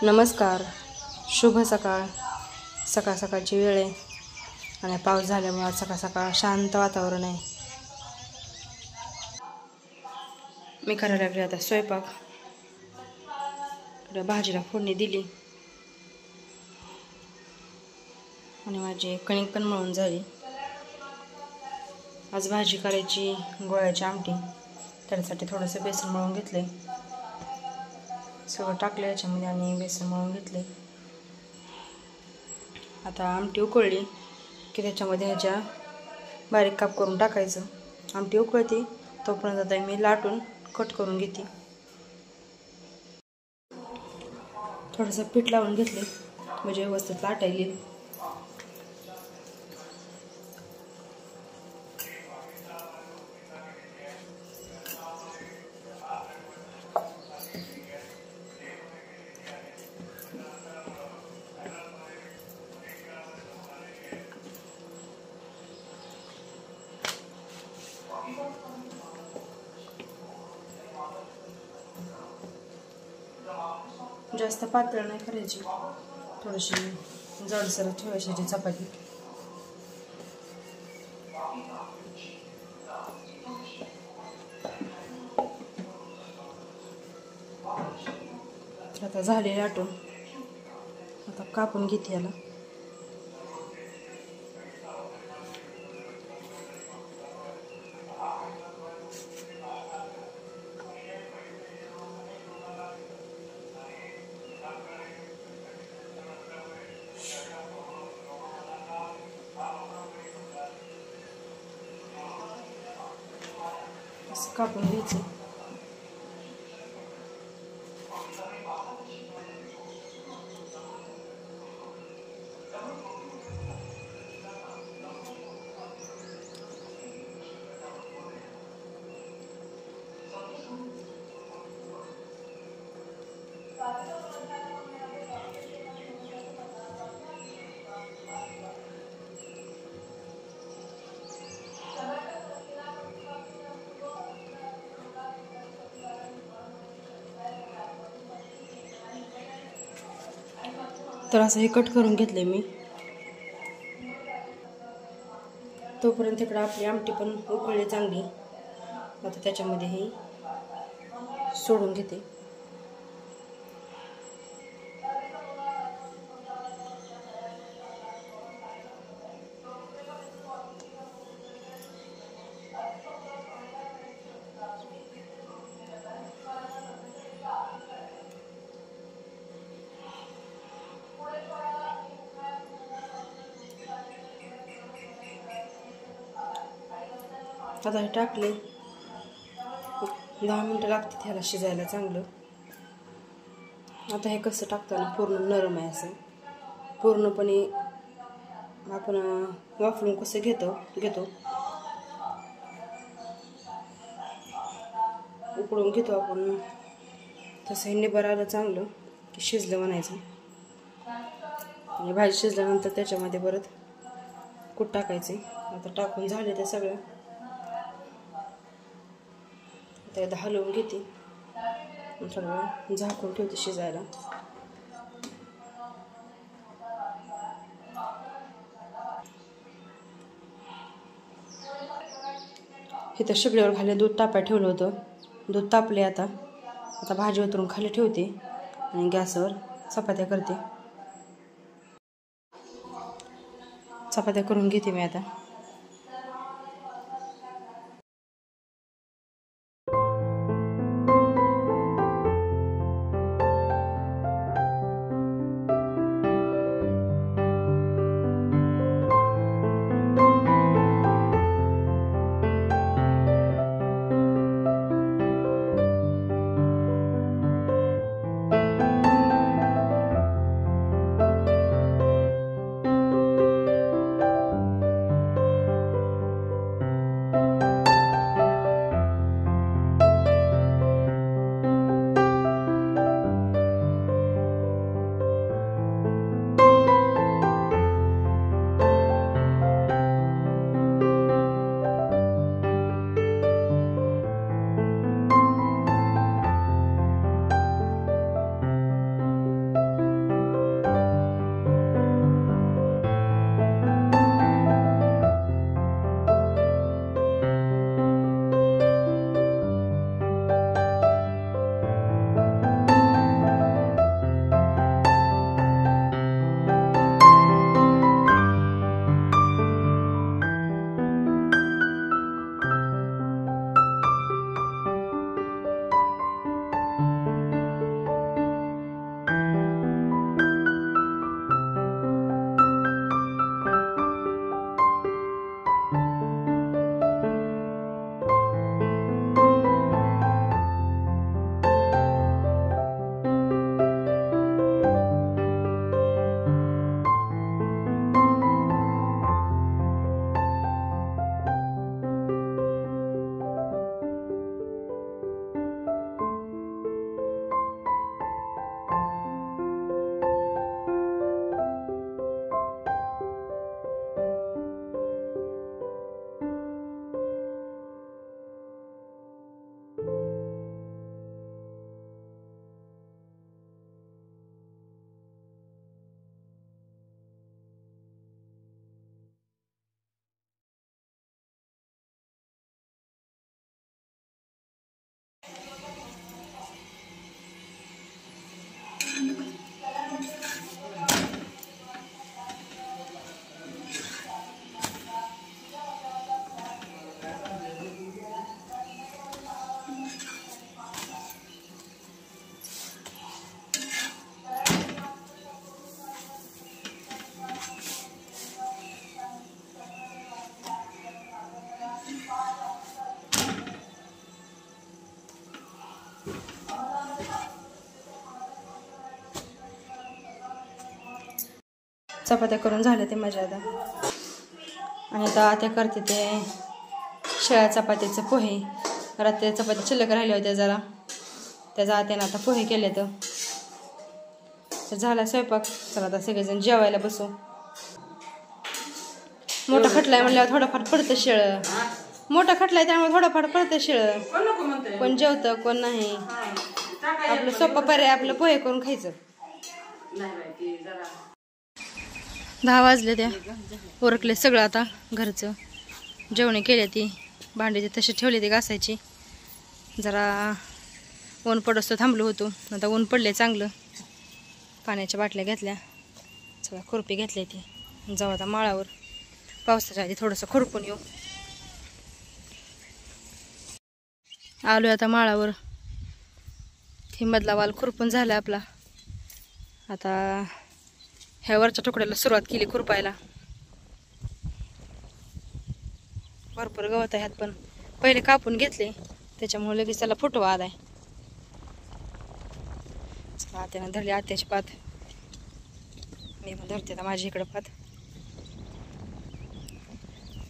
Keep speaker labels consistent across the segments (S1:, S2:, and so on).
S1: नमस्कार, शुभ सकाळ. सकाळ सकाळची वेळ आहे आणि पाऊस झाल्यामुळे आज सकाळ सकाळ शांत वातावरण आहे. मी करायला लागले आता स्वयंपाक. भाजीला फोडणी दिली आणि माझी कणिक पण मळून झाली. आज भाजी करायची गोळ्याची आमटी, त्यासाठी थोडंसं बेसन मळून घेतले. सगळं टाकलं याच्यामध्ये आणि बेसन मळून घेतले. आता आमटी उकळली की त्याच्यामध्ये ह्याच्या बारीक काप करून टाकायचं. आमटी उकळते तोपर्यंत आता मी लाटून कट करून घेते. थोडंसं पीठ लावून घेतले म्हणजे व्यवस्थित लाटायली. जास्त पातळ नाही करायची, थोडीशी जाडसर ठेवायची चपाती. आता झाले लाटून, आता कापून घेते याला. कापून घ्यायचं. तर असं हे कट करून घेतले मी. तोपर्यंत इकडं आपली आमटी पण उकळली चांगली. आता त्याच्यामध्ये हे सोडून घेते. आता हे टाकले, 10 मिनटं लागते त्याला शिजायला चांगलं. आता हे कसं टाकताना पूर्ण नरम आहे, असं पूर्णपणे आपण वाफळून कसं घेतो उकळून घेतो आपण, तसं हे निबर आलं चांगलं की शिजलं म्हणायचं. आणि भाजी शिजल्यानंतर त्याच्यामध्ये परत कूट टाकायचे. आता टाकून झाले ते सगळं. आता एकदा हलवून घेते, थोडा वेळ झाकून ठेवते शिजायला. इथं शिगडीवर खाली दूध तापाय ठेवलं होतं. दूध तापले. आता भाजी उतरून खाली ठेवते आणि गॅसवर चपात्या करते. चपात्या करून घेते मी आता. चपात्या करून झाल्या ते माझ्या आता. आणि आता आत्या करते ते शेळ्या चपात्याचे पोहे. रात्री चपात्या शिल्लक राहिल्या होत्या जरा, त्याचा आत्यानं आता पोहे केले. तर झाला स्वयंपाक. चला आता सगळेजण जेवायला बसू. मोठा खटलाय म्हणल्यावर थोडंफार पडतं शिळं. मोठा खटलाय त्यामुळे थोडंफार पडतं शिळं. कोण जेवतं कोण नाही. आपलं सोपं पर्याय आपलं पोहे करून खायचं. 10 वाजले त्या उरकले सगळं. आता घरचं जेवणे केले. ती भांडी तशी ठेवली ती घासायची. जरा ऊन पडस्तो थांबलो होतो. आता ऊन पडले चांगलं. पाण्याच्या बाटल्या घेतल्या. सगळ्या खुरपी घेतली. ती जाऊ आता माळावर. पावसाच्या आधी थोडंसं खुरपून येऊ. आलोय आता माळावर. मधला वाल खुरपून झाला आपला. आता ह्या वरच्या तुकड्याला सुरुवात केली खुरपायला. भरपूर गवत आहे ह्यात, पण पहिले कापून घेतले त्याच्यामुळे लगेच त्याला फुटवा आलाय. आत्यानं धरली आत्याची पात. मी पण धरते आता माझी इकडं पात.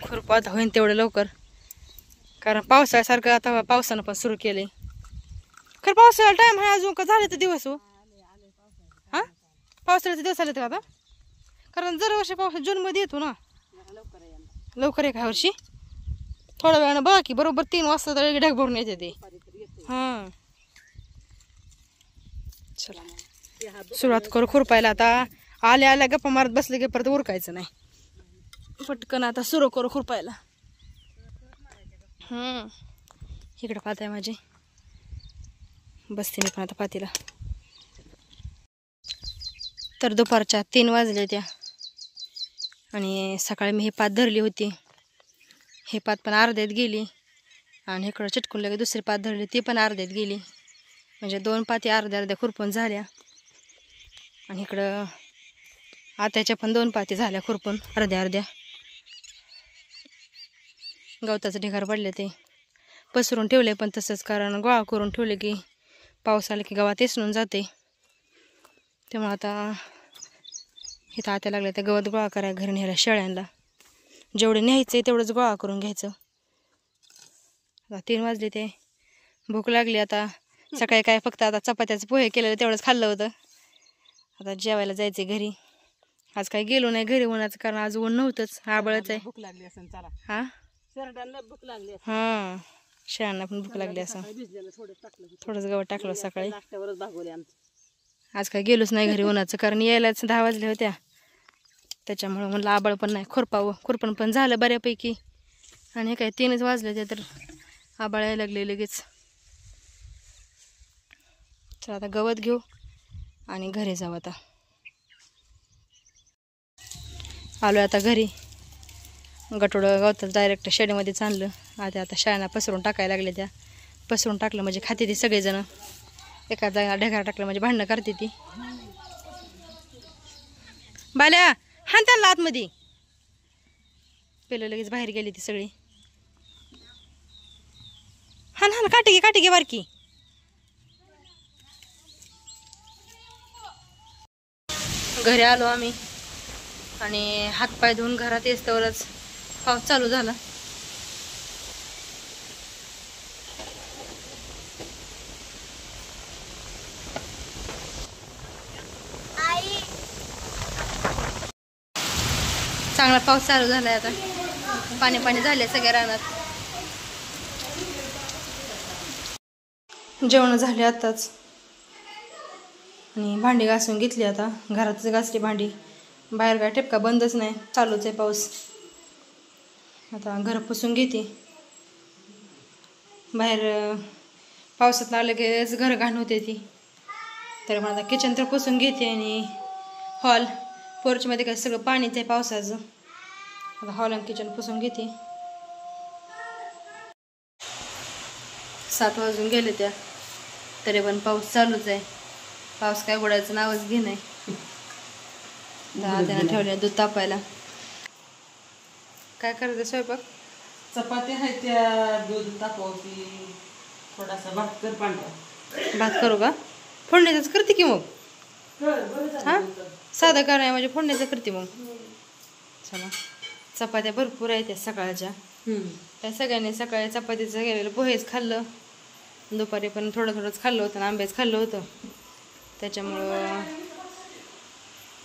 S1: खुरपा आता होईन तेवढं लवकर, कारण पावसाळ्यासारखं आता पावसानं पण सुरू केले. खरं पावसाळ्याला टाइम आहे अजून का झाले तर दिवस हो. हा पावसाळ्याचे दिवस आले तर आता, कारण दरवर्षी पाऊस जून मध्ये येतो ना. लवकर आहे का ह्या वर्षी. थोड्या वेळानं बघा की बरोबर 3 वाजता तर ढग भरून येते ते. हा चला सुरुवात करू खुरपायला. आता आल्या आल्या गप्पा मारत बसले की परत उरकायचं नाही. पटकन आता सुरू करू खुरपायला. इकडं पात आहे माझी. बसते मी पण आता पातीला. तर दुपारच्या 3 वाजले त्या. आणि सकाळी मी ही पात धरली होती. हे पात पण अर्ध्यात गेली. आणि इकडं चिटकून लगे दुसरी पात धरली, ती पण अर्ध्यात गेली. म्हणजे 2 पाती अर्ध्या अर्ध्या खुरपून झाल्या. आणि इकडं आत्याच्या पण 2 पाती झाल्या खुरपून अर्ध्या अर्ध्या. गवताचं ढिगार पडले ते पसरून ठेवले, पण तसंच कारण गोळा करून ठेवले की पाऊस आला की गवत इसणून जाते. त्यामुळे आता इथं आत्या लागले ते गवत गोळा करायला घरी न्यायला शेळ्यांना. जेवढे न्यायचं तेवढंच गोळा करून घ्यायचं. आता 3 वाजले ते. भूक लागली आता. सकाळी काय फक्त आता चपात्याचं पोहे केलेलं तेवढंच खाल्लं होतं. आता जेवायला जायचे घरी. आज काही गेलो नाही घरी उन्हाचं, कारण आज ऊन नव्हतंच, आबळच आहे.
S2: भूक लागली असेल चला.
S1: हा
S2: भूक लागली.
S1: हा शेळ्यांना पण भूक लागली असं. थोडंच गवत टाकलं सकाळी.
S2: नाश्त्यावरच भागवले आमचं.
S1: आज काही गेलोच नाही घरी उन्हाचं, कारण यायलाच 10 वाजले होत्या. त्याच्यामुळं म्हणलं आबळ पण नाही, खुरपावं. खुरपण पण झालं बऱ्यापैकी. आणि काय 3च वाजले ते तर आबाळ यायला लागले लगेच. चला आता गवत घेऊ आणि घरी जाऊ. आता आलो आता घरी. गटोडं गवतात डायरेक्ट शेडमध्ये चाललं. आता शाळांना पसरून टाकायला लागले. त्या पसरून टाकलं म्हणजे खाते ती सगळेजण. एका जागा ढेगार टाकलं म्हणजे भांडणं करते ती. बाल्या हान त्यांना आतमध्ये. पहिलं लगेच बाहेर गेली ती सगळी. हान हान काटे घे बारकी. घरी आलो आम्ही आणि हातपाय धुवून घरात येस्तवरच पाऊस चालू झाला. चांगला पाऊस चालू झालाय. आता पाणी पाणी झाले सगळ्या रानात. जेवण झाले आताच आणि भांडी घासून घेतली. आता घरातच घासली भांडी. बाहेर काय टिपका बंदच नाही, चालूच आहे पाऊस. आता घर पुसून घेते. बाहेर पावसात आलं की घर घाण होते ती. तर मग आता किचन तर पुसून घेते आणि हॉल पोर्चमध्ये काय सगळं पाणीच आहे पावसाचं. आता हॉल आणि किचन पुसून घेते. 7 वाजून गेले त्या, तरी पण पाऊस चालूच आहे. पाऊस काय उघडायचं नावच घे नाही. त्यानं ठेवले दूध तापायला. काय करायचं स्वयंपाक?
S2: चपाती आहे त्या दूध तापवती. थोडासा भात कर पांढरा.
S1: भात करू का? फोडणीच करते की मग. हा साधं कराय म्हणजे फोडण्याचं करते मग. चला चपात्या भरपूर आहेत त्या सकाळच्या. त्या सगळ्यांनी सकाळी चपातीचं गेलेलं पोहेच खाल्लं, दुपारी पण थोडं थोडंच खाल्लं होतं आणि आंबेच खाल्लं होतं. त्याच्यामुळं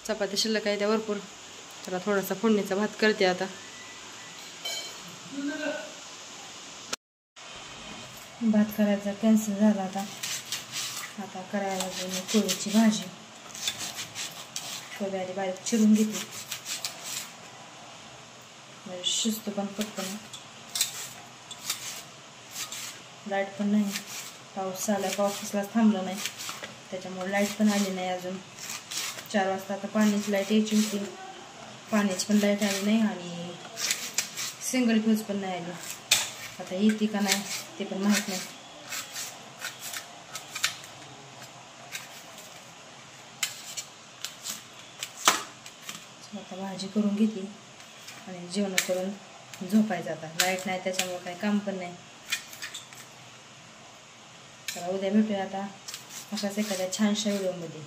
S1: चपात्या शिल्लक आहे त्या भरपूर. चला थोडासा फोडणीचा भात करते आता. भात करायचा कॅन्सल झाला आता. आता करायला लागली कोबीची भाजी. कोबी आधी बारीक चिरून घेते म्हणजे शिजतो पण पटकन. लाईट पण नाही, पाऊस आला, पाऊस कसलाच थांबला नाही, त्याच्यामुळे लाईट पण आली नाही अजून. 4 वाजता आता पाण्याची लाईट यायची होती, पाण्याची पण लाईट आली नाही आणि सिंगल फ्यूज पण नाही आली. आता येते का नाही ते पण माहीत नाही. आता भाजी करून घेते आणि जेवण करून झोपायचं. आता लाईट नाही त्याच्यामुळे काही काम पण नाही. चला उद्या भेटूया आता अशाच एखाद्या छानशा व्हिडिओमध्ये.